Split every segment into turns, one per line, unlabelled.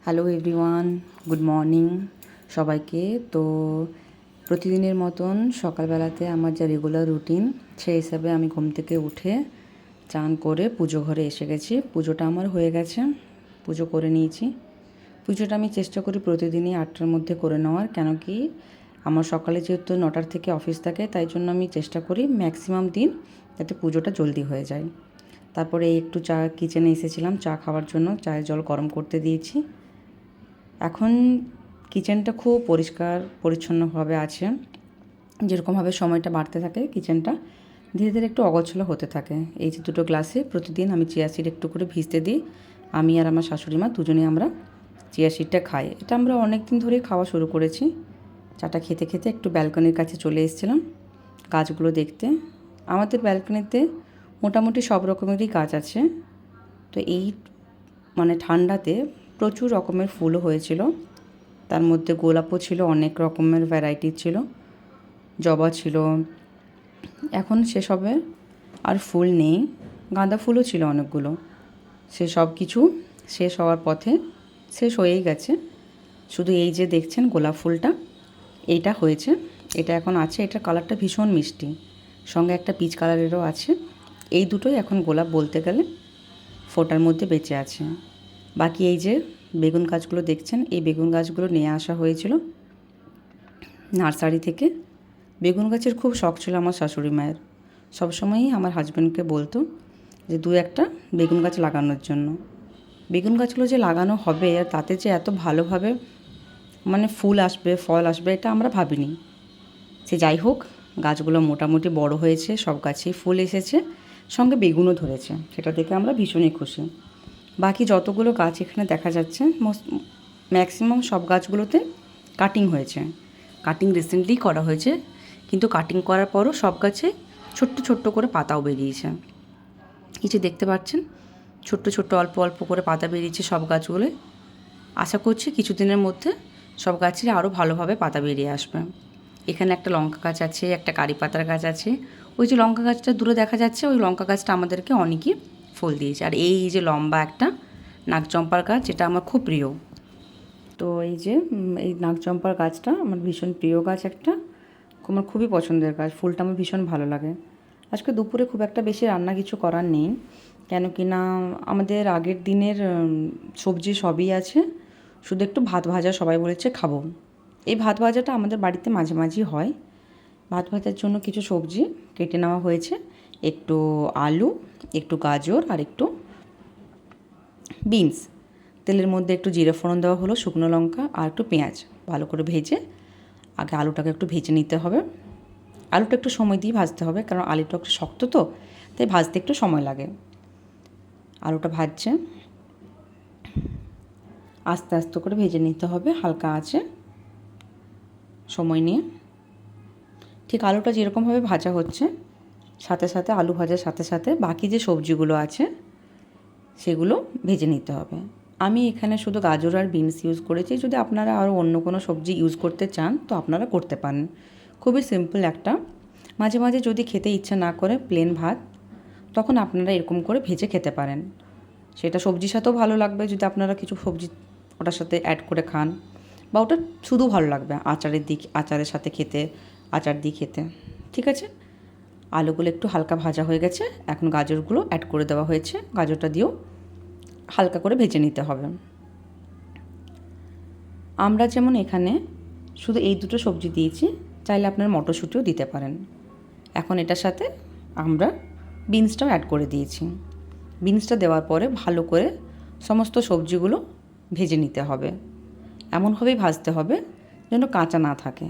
Hello everyone, good morning সবাইকে। তো প্রতিদিনের মতন সকালবেলাতে আমার যা রেগুলার রুটিন, সেই হিসাবে আমি ঘুম থেকে উঠে চান করে পুজো ঘরে এসে গেছি। পুজোটা আমার হয়ে গেছে, পুজো করে নিয়েছি। পুজোটা আমি চেষ্টা করি প্রতিদিনই 8টার মধ্যে করে নেওয়ার, কেন কি আমার সকালে যেহেতু 9টার থেকে অফিস থাকে, তাই জন্য আমি চেষ্টা করি ম্যাক্সিমাম দিন যাতে পুজোটা জলদি হয়ে যায়। তারপরে একটু চা কিচেনে এসেছিলাম চা খাওয়ার জন্য, চায়ের জল গরম করতে দিয়েছি। এখন কিচেনটা খুব পরিষ্কার পরিচ্ছন্নভাবে আছে। যেরকমভাবে সময়টা বাড়তে থাকে কিচেনটা ধীরে ধীরে একটু অগোছালো হতে থাকে। এই যে দুটো গ্লাসে প্রতিদিন আমি চিয়া সিড একটু করে ভিজতে দিই। আমি আর আমার শাশুড়ি মা দুজনেই আমরা চিয়া সিডটা খাই। এটা আমরা অনেক দিন ধরেই খাওয়া শুরু করেছি। চাটা খেতে খেতে একটু ব্যালকনির কাছে চলে এসেছিলাম গাছগুলো দেখতে। আমাদের ব্যালকনিতে মোটামুটি সব রকমেরই গাছ আছে। তো এই ঠান্ডাতে প্রচুর রকমের ফুলও হয়েছিল। তার মধ্যে গোলাপও ছিল, অনেক রকমের ভ্যারাইটির ছিল, জবা ছিল। এখন সেসবের আর ফুল নেই। গাঁদা ফুলও ছিল অনেকগুলো। সব কিছু শেষ হওয়ার পথে, শেষ হয়েই গেছে। শুধু এই যে দেখছেন গোলাপ ফুলটা, এইটা হয়েছে, এটা এখন আছে। এটার কালারটা ভীষণ মিষ্টি, সঙ্গে একটা পিচ কালারেরও আছে। এই দুটোই এখন গোলাপ বলতে গেলে ফোটার মধ্যে বেঁচে আছে। বাকি এই যে বেগুন গাছগুলো দেখছেন, এই বেগুন গাছগুলো নিয়ে আসা হয়েছিল নার্সারি থেকে। বেগুন গাছের খুব শখ ছিল আমার শাশুড়ি মায়ের। সবসময়ই আমার হাজব্যান্ডকে বলতো যে দু একটা বেগুন গাছ লাগানোর জন্য। বেগুন গাছগুলো যে লাগানো হবে আর তাতে যে এত ভালোভাবে ফুল আসবে, ফল আসবে, এটা আমরা ভাবিনি। সে যাই হোক, গাছগুলো মোটামুটি বড় হয়েছে, সব গাছেই ফুল এসেছে, সঙ্গে বেগুনও ধরেছে। সেটা দেখে আমরা ভীষণই খুশি। বাকি যতগুলো গাছ এখানে দেখা যাচ্ছে ম্যাক্সিমাম সব গাছগুলোতে কাটিং হয়েছে। কাটিং রিসেন্টলি করা হয়েছে, কিন্তু কাটিং করার পরও সব গাছে ছোট্ট ছোট্ট করে পাতাও বেরিয়েছে। এই যে দেখতে পাচ্ছেন ছোট্ট ছোট্ট অল্প অল্প করে পাতা বেরিয়েছে সব গাছগুলোয়। আশা করছি কিছুদিনের মধ্যে সব গাছের আরও ভালোভাবে পাতা বেরিয়ে আসবে। এখানে একটা লঙ্কা গাছ আছে, একটা কারি পাতার গাছ আছে। ওই যে লঙ্কা গাছটা দূরে দেখা যাচ্ছে, ওই লঙ্কা গাছটা আমাদেরকে অনেকই ফুল দিয়েছে। আর এই যে লম্বা একটা নাগচম্পার গাছ, যেটা আমার খুব প্রিয়। তো এই যে এই নাগচম্পার গাছটা আমার ভীষণ প্রিয় গাছ একটা, আমার খুবই পছন্দের গাছ। ফুলটা আমার ভীষণ ভালো লাগে। আজকে দুপুরে খুব একটা বেশি রান্না কিছু করার নেই, কেন কি না আমাদের আগের দিনের সবজি সবই আছে, শুধু একটু ভাত ভাজা সবাই বলেছে খাবো। এই ভাত ভাজাটা আমাদের বাড়িতে মাঝে মাঝেই হয়। ভাত ভাজার জন্য কিছু সবজি কেটে নেওয়া হয়েছে, একটু আলু, একটু গাজর আর একটু বিনস। তেলের মধ্যে একটু জিরে ফোড়ন দেওয়া হলো, শুকনো লঙ্কা আর একটু পেঁয়াজ ভালো করে ভেজে, আগে আলুটাকে একটু ভেজে নিতে হবে। আলুটা একটু সময় দিয়ে ভাজতে হবে, কারণ আলুটা একটু শক্ত, তো তাই ভাজতে একটু সময় লাগে। আলুটা ভাজছে, আস্তে আস্তে করে ভেজে নিতে হবে হালকা আঁচে, সময় নিয়ে। ঠিক আলুটা যেরকমভাবে ভাজা হচ্ছে, সাথে সাথে আলু ভাজার সাথে সাথে বাকি যে সবজিগুলো আছে সেগুলো ভেজে নিতে হবে। আমি এখানে শুধু গাজর আর বিনস ইউজ করেছি। যদি আপনারা আরও অন্য কোনো সবজি ইউজ করতে চান তো আপনারা করতে পারেন। খুবই সিম্পল একটা। মাঝে মাঝে যদি খেতে ইচ্ছা না করে প্লেন ভাত, তখন আপনারা এরকম করে ভেজে খেতে পারেন। সেটা সবজির সাথেও ভালো লাগবে যদি আপনারা কিছু সবজি ওটার সাথে অ্যাড করে খান, বা ওটা শুধু ভালো লাগবে আচারের সাথে খেতে, আচার দিয়ে খেতে। ঠিক আছে, আলুগুলো একটু হালকা ভাজা হয়ে গেছে, এখন গাজরগুলো অ্যাড করে দেওয়া হয়েছে। গাজরটা দিয়েও হালকা করে ভেজে নিতে হবে। আমরা যেমন এখানে শুধু এই দুটো সবজি দিয়েছি, চাইলে আপনার মটরশুঁটিও দিতে পারেন। এখন এটার সাথে আমরা বিনসটাও অ্যাড করে দিয়েছি। বিনসটা দেওয়ার পরে ভালো করে সমস্ত সবজিগুলো ভেজে নিতে হবে। এমনভাবেই ভাজতে হবে যেন কাঁচা না থাকে।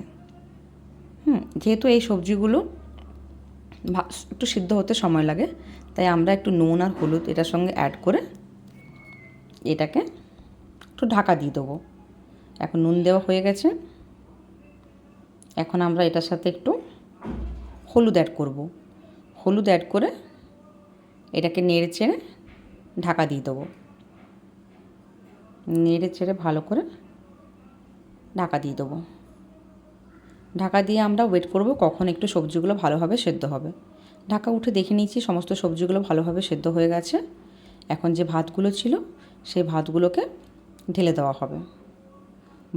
যেহেতু এই সবজিগুলো একটু সিদ্ধ হতে সময় লাগে, তাই আমরা একটু নুন আর হলুদ এটার সঙ্গে অ্যাড করে এটাকে একটু ঢাকা দিয়ে দেবো। এখন নুন দেওয়া হয়ে গেছে, এখন আমরা এটার সাথে একটু হলুদ অ্যাড করব। হলুদ অ্যাড করে এটাকে নেড়ে চেড়ে ঢাকা দিয়ে দেবো। নেড়ে চেড়ে ভালো করে ঢাকা দিয়ে দেবো। ঢাকা দিয়ে আমরা ওয়েট করব কখন একটু সবজিগুলো ভালোভাবে সেদ্ধ হবে। ঢাকা উঠে দেখে নিয়েছি সমস্ত সবজিগুলো ভালোভাবে সেদ্ধ হয়ে গেছে। এখন যে ভাতগুলো ছিল সেই ভাতগুলোকে ঢেলে দেওয়া হবে।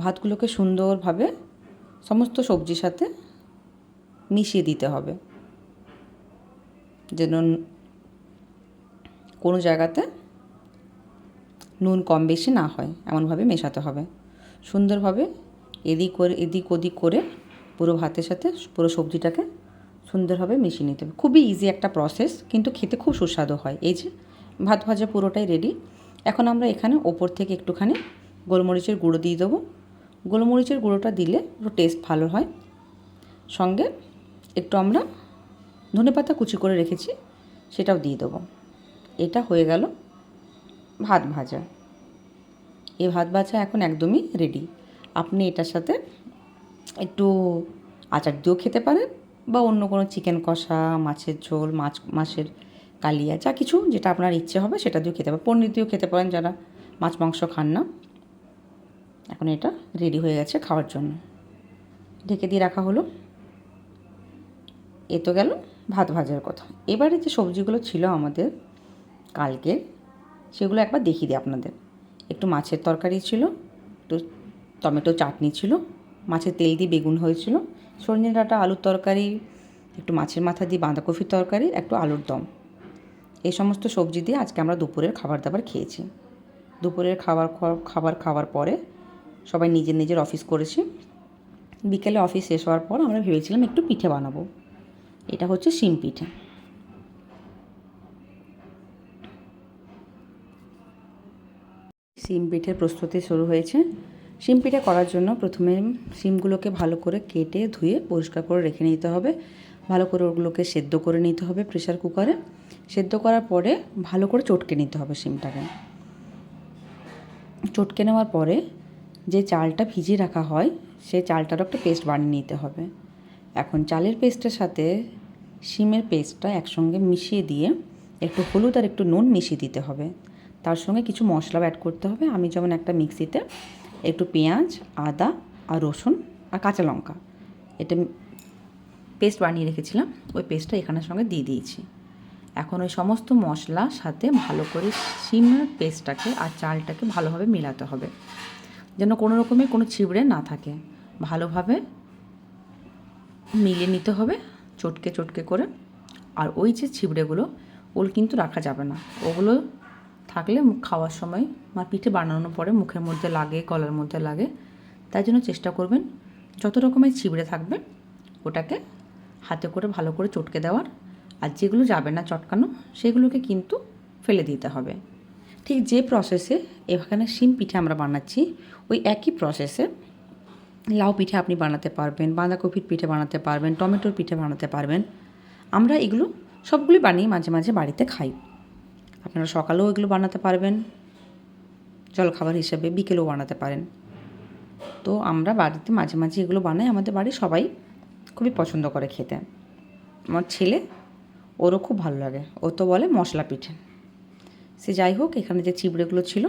ভাতগুলোকে সুন্দরভাবে সমস্ত সবজির সাথে মিশিয়ে দিতে হবে, যেন কোনো জায়গাতে নুন কম বেশি না হয়, এমনভাবে মেশাতে হবে। সুন্দরভাবে এদিক ওদিক করে পুরো ভাতের সাথে পুরো সবজিটাকে সুন্দরভাবে মিশিয়ে নিতে হবে। খুবই ইজি একটা প্রসেস, কিন্তু খেতে খুব সুস্বাদু হয়। এই যে ভাত ভাজা পুরোটাই রেডি। এখন আমরা এখানে ওপর থেকে একটুখানি গোলমরিচের গুঁড়ো দিয়ে দেবো। গোলমরিচের গুঁড়োটা দিলে একটু টেস্ট ভালো হয়। সঙ্গে একটু আমরা ধনেপাতা কুচি করে রেখেছি, সেটাও দিয়ে দেবো। এটা হয়ে গেল ভাত ভাজা। এই ভাত ভাজা এখন একদমই রেডি। আপনি এটার সাথে একটু আচার দিয়েও খেতে পারেন, বা অন্য কোনো চিকেন কষা, মাছের ঝোল, মাছের কালিয়া, যা কিছু যেটা আপনার ইচ্ছে হবে সেটা দিয়েও খেতে পারেন। পনির দিয়েও খেতে পারেন যারা মাছ মাংস খান না। এখন এটা রেডি হয়ে গেছে খাওয়ার জন্য। ঢেকে দিয়ে রাখা হলো। এ তো গেল ভাত ভাজার কথা। এবারে যে সবজিগুলো ছিল আমাদের কালকে, সেগুলো একবার দেখিয়ে দিই আপনাদের। একটু মাছের তরকারি ছিল, একটু টমেটো চাটনি ছিল, মাছের তেল দিয়ে বেগুন হয়েছিল, সজনে ডাঁটা আলুর তরকারি, একটু মাছের মাথা দিয়ে বাঁধাকপির তরকারি, একটু আলুর দম। এই সমস্ত সবজি দিয়ে আজকে আমরা দুপুরের খাবার দাবার খেয়েছি। দুপুরের খাবার খাওয়ার পরে সবাই নিজের নিজের অফিস করেছি। বিকেলে অফিস শেষ হওয়ার পর আমরা ভেবেছিলাম একটু পিঠে বানাবো। এটা হচ্ছে শিম পিঠে। শিম পিঠের প্রস্তুতি শুরু হয়েছে। শিম পিঠে করার জন্য প্রথমে শিমগুলোকে ভালো করে কেটে ধুয়ে পরিষ্কার করে রেখে নিতে হবে। ভালো করে ওগুলোকে সেদ্ধ করে নিতে হবে প্রেসার কুকারে। সেদ্ধ করার পরে ভালো করে চটকে নিতে হবে শিমটাকে। চটকে নেওয়ার পরে যে চালটা ভিজিয়ে রাখা হয়, সেই চালটারও একটা পেস্ট বানিয়ে নিতে হবে। এখন চালের পেস্টের সাথে শিমের পেস্টটা একসঙ্গে মিশিয়ে দিয়ে একটু হলুদ আর একটু নুন মিশিয়ে দিতে হবে। তার সঙ্গে কিছু মশলাও অ্যাড করতে হবে। আমি যেমন একটা মিক্সিতে একটু পেঁয়াজ, আদা আর রসুন আর কাঁচা লঙ্কা এটা পেস্ট বানিয়ে রেখেছিলাম, ওই পেস্টটা এখানের সঙ্গে দিয়ে দিয়েছি। এখন ওই সমস্ত মশলার সাথে ভালো করে শিমের পেস্টটাকে আর চালটাকে ভালোভাবে মেলাতে হবে, যেন কোনো রকমের কোনো ছিবড়ে না থাকে। ভালোভাবে মিলিয়ে নিতে হবে চটকে চটকে করে। আর ওই যে ছিবড়েগুলো, ওগুলো কিন্তু রাখা যাবে না। ওগুলো থাকলে খাওয়ার সময় বা পিঠে বানানোর পরে মুখের মধ্যে লাগে, গলার মধ্যে লাগে। তাই জন্য চেষ্টা করবেন যত রকমের ছিবড়ে থাকবে ওটাকে হাতে করে ভালো করে চটকে দেওয়ার। আর যেগুলো যাবে না চটকানো, সেগুলোকে কিন্তু ফেলে দিতে হবে। ঠিক যে প্রসেসে এখানে শিম পিঠে আমরা বানাচ্ছি, ওই একই প্রসেসে লাউ পিঠে আপনি বানাতে পারবেন, বাঁধাকপির পিঠে বানাতে পারবেন, টমেটোর পিঠে বানাতে পারবেন। আমরা এগুলো সবগুলি বানিয়ে মাঝে মাঝে বাড়িতে খাই। আপনারা সকালেও এগুলো বানাতে পারবেন, জলখাবার হিসেবে বিকেলেও বানাতে পারেন। তো আমরা বাড়িতে মাঝে মাঝে এগুলো বানাই। আমাদের বাড়ির সবাই খুবই পছন্দ করে খেতে। আমার ছেলে, ওরও খুব ভালো লাগে। ও তো বলে মশলা পিঠে। সে যাই হোক, এখানে যে চিবড়েগুলো ছিল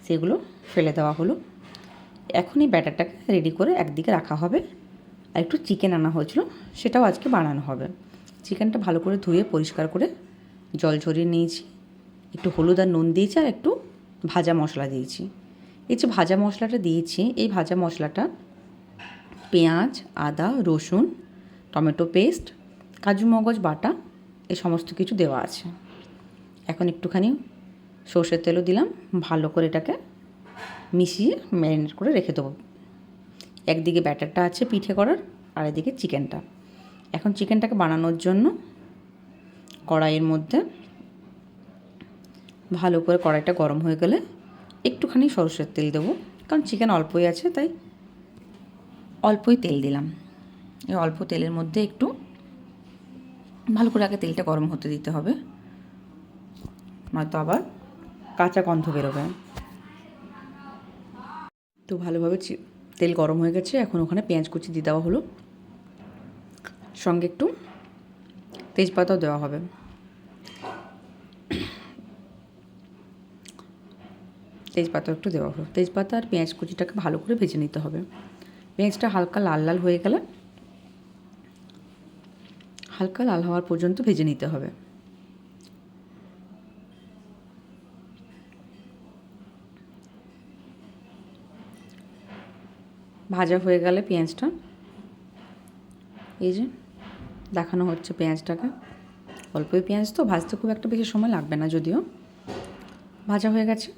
সেগুলো ফেলে দেওয়া হলো। এখন এই ব্যাটারটাকে রেডি করে একদিকে রাখা হবে। আর একটু চিকেন আনা হয়েছিল, সেটাও আজকে বানানো হবে। চিকেনটা ভালো করে ধুয়ে পরিষ্কার করে জল ঝরিয়ে নিয়েছি। একটু হলুদ আর নুন দিয়েছি, আর একটু ভাজা মশলা দিয়েছি। এই যে ভাজা মশলাটা দিয়েছি, এই ভাজা মশলাটা পেঁয়াজ, আদা, রসুন, টমেটো পেস্ট, কাজু মগজ বাটা, এই সমস্ত কিছু দেওয়া আছে। এখন একটুখানি সর্ষের তেলও দিলাম। ভালো করে এটাকে মিশিয়ে ম্যারিনেট করে রেখে দেবো। একদিকে ব্যাটারটা আছে পিঠে করার, আর এদিকে চিকেনটা। এখন চিকেনটাকে বানানোর জন্য কড়াইয়ের মধ্যে ভালো করে কড়াইটা গরম হয়ে গেলে একটুখানি সরষের তেল দেবো, কারণ চিকেন অল্পই আছে তাই অল্পই তেল দিলাম। এই অল্প তেলের মধ্যে একটু ভালো করে আগে তেলটা গরম হতে দিতে হবে, নয়তো আবার কাঁচা গন্ধ বেরোবে। তো ভালোভাবে তেল গরম হয়ে গেছে। এখন ওখানে পেঁয়াজ কুচি দিয়ে দেওয়া হলো, সঙ্গে একটু তেজপাতাও দেওয়া হবে। তেজপাতা একটু দেওয়া হলো। তেজপাতা আর পেঁয়াজ কুচিটাকে ভালো করে ভেজে নিতে হবে। পেঁয়াজটা হালকা লাল লাল হয়ে গেলে হালকা লাল হওয়ার পর্যন্ত ভেজে নিতে হবে। ভাজা হয়ে গেলে পেঁয়াজটা, এই যে দেখানো হচ্ছে পেঁয়াজটাকে, অল্পই পেঁয়াজ তো ভাজতে খুব একটা বেশি সময় লাগবে না, যদিও ভাজা হয়ে গেছে।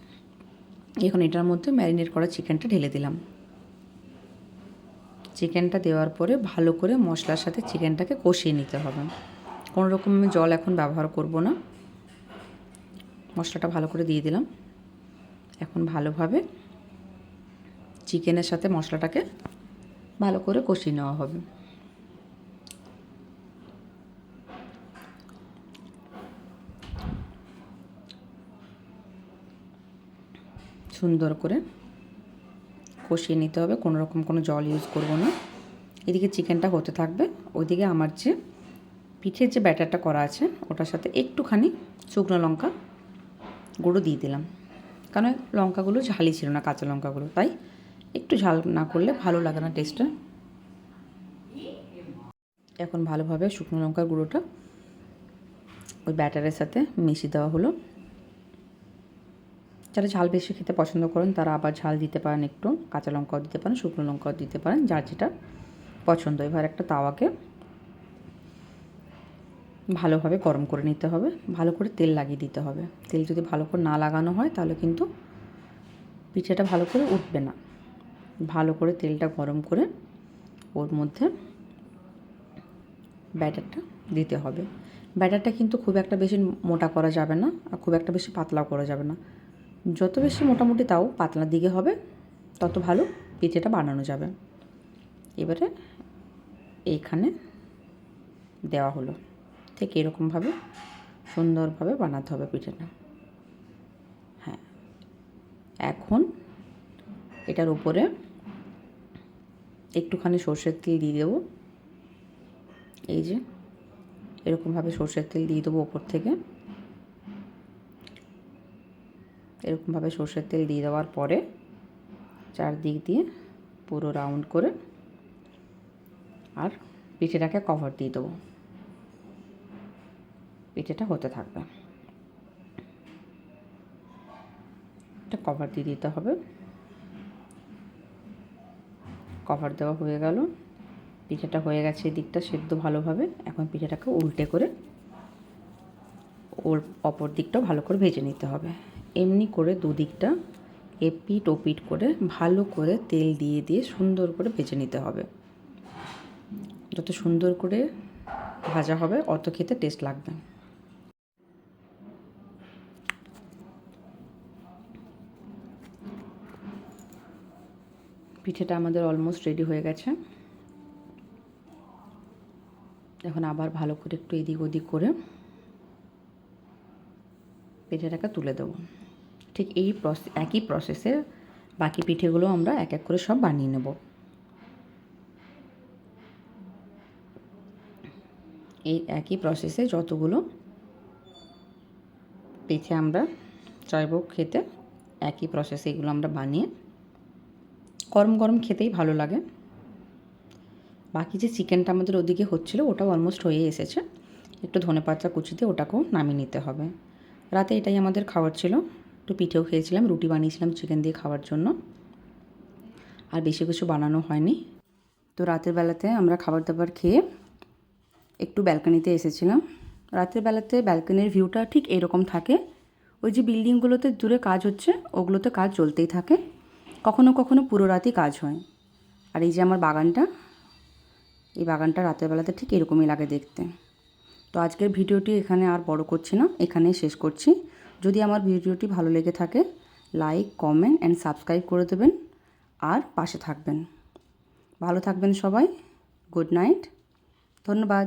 এখন এটার মধ্যে ম্যারিনেট করা চিকেনটা ঢেলে দিলাম। চিকেনটা দেওয়ার পরে ভালো করে মশলার সাথে চিকেনটাকে কষিয়ে নিতে হবে। কোনো রকম আমি জল এখন ব্যবহার করব না। মশলাটা ভালো করে দিয়ে দিলাম। এখন ভালোভাবে চিকেনের সাথে মশলাটাকে ভালো করে কষিয়ে নেওয়া হবে। সুন্দর করে কষিয়ে নিতে হবে, কোনো রকম কোনো জল ইউজ করব না। এদিকে চিকেনটা হতে থাকবে, ওইদিকে আমার যে পিঠের যে ব্যাটারটা করা আছে ওটার সাথে একটুখানি শুকনো লঙ্কা গুঁড়ো দিয়ে দিলাম, কারণ লঙ্কাগুলো ঝালই ছিল না, কাঁচা লঙ্কাগুলো, তাই একটু ঝাল না করলে ভালো লাগে না টেস্টটা। এখন ভালোভাবে শুকনো লঙ্কার গুঁড়োটা ওই ব্যাটারের সাথে মিশিয়ে দেওয়া হলো। যারা ঝাল বেশি খেতে পছন্দ করেন তারা আবার ঝাল দিতে পারেন, একটু কাঁচা লঙ্কাও দিতে পারেন, শুকনো লঙ্কাও দিতে পারেন, যার যেটা পছন্দ। এবার একটা তাওয়াকে ভালোভাবে গরম করে নিতে হবে, ভালো করে তেল লাগিয়ে দিতে হবে। তেল যদি ভালো করে না লাগানো হয় তাহলে কিন্তু পিঠেটা ভালো করে উঠবে না। ভালো করে তেলটা গরম করে ওর মধ্যে ব্যাটারটা দিতে হবে। ব্যাটারটা কিন্তু খুব একটা বেশি মোটা করা যাবে না, আর খুব একটা বেশি পাতলাও করা যাবে না। যত বেশি মোটামুটি তাও পাতলার দিকে হবে তত ভালো পিঠেটা বানানো যাবে। এবারে এইখানে দেওয়া হলো, ঠিক এরকমভাবে সুন্দরভাবে বানাতে হবে পিঠেটা। হ্যাঁ, এখন এটার উপরে একটুখানি সর্ষের তেল দিয়ে দেবো। এই যে এরকমভাবে সর্ষের তেল দিয়ে দেবো ওপর থেকে। এরকমভাবে সর্ষের তেল দিয়ে দেওয়ার পরে চারদিক দিয়ে পুরো রাউন্ড করে আর পিঠেটাকে কভার দিয়ে দেবো। পিঠেটা হতে থাকবে, এটা কভার দিয়ে দিতে হবে। কভার দেওয়া হয়ে গেল, পিঠেটা হয়ে গেছে এদিকটা সেদ্ধ ভালোভাবে। এখন পিঠেটাকে উল্টে করে ওর অপর দিকটাও ভালো করে ভেজে নিতে হবে। এমনি করে দুদিকটা এপিট ওপিট করে ভালো করে তেল দিয়ে দিয়ে সুন্দর করে ভেজে নিতে হবে। যত সুন্দর করে ভাজা হবে অত খেতে টেস্ট লাগবে। পিঠেটা আমাদের অলমোস্ট রেডি হয়ে গেছে। এখন আবার ভালো করে একটু এদিক ওদিক করে পিঠেটাকে তুলে দেবো। ঠিক এই একই প্রসেসে বাকি পিঠেগুলো আমরা এক এক করে সব বানিয়ে নেব। এই একই প্রসেসে যতগুলো পিঠে আমরা চাইবো খেতে, একই প্রসেসে এগুলো আমরা বানিয়ে গরম গরম খেতেই ভালো লাগে। বাকি যে চিকেনটা আমাদের ওদিকে হচ্ছিলো ওটাও অলমোস্ট হয়ে এসেছে, একটু ধনেপাতা কুচি দিয়ে ওটাকেও নামিয়ে নিতে হবে। রাতে এটাই আমাদের খাবার ছিল, একটু পিঠেও খেয়েছিলাম, রুটি বানিয়েছিলাম চিকেন দিয়ে খাওয়ার জন্য, আর বেশি কিছু বানানো হয়নি। তো রাতের বেলাতে আমরা খাবার দাবার খেয়ে একটু ব্যালকনিতে এসেছিলাম। রাতের বেলাতে ব্যালকনির ভিউটা ঠিক এরকম থাকে। ওই যে বিল্ডিংগুলোতে দূরে কাজ হচ্ছে ওগুলোতে কাজ চলতেই থাকে, কখনো কখনো পুরো রাতই কাজ হয়। আর এই যে আমার বাগানটা, এই বাগানটা রাতের বেলাতে ঠিক এরকমই লাগে দেখতে। তো আজকের ভিডিওটি এখানে আর বড় করছি না, এখানেই শেষ করছি। যদি আমার ভিডিওটি ভালো লেগে থাকে লাইক কমেন্ট অ্যান্ড সাবস্ক্রাইব করে দেবেন আর পাশে থাকবেন। ভালো থাকবেন সবাই। গুড নাইট, ধন্যবাদ।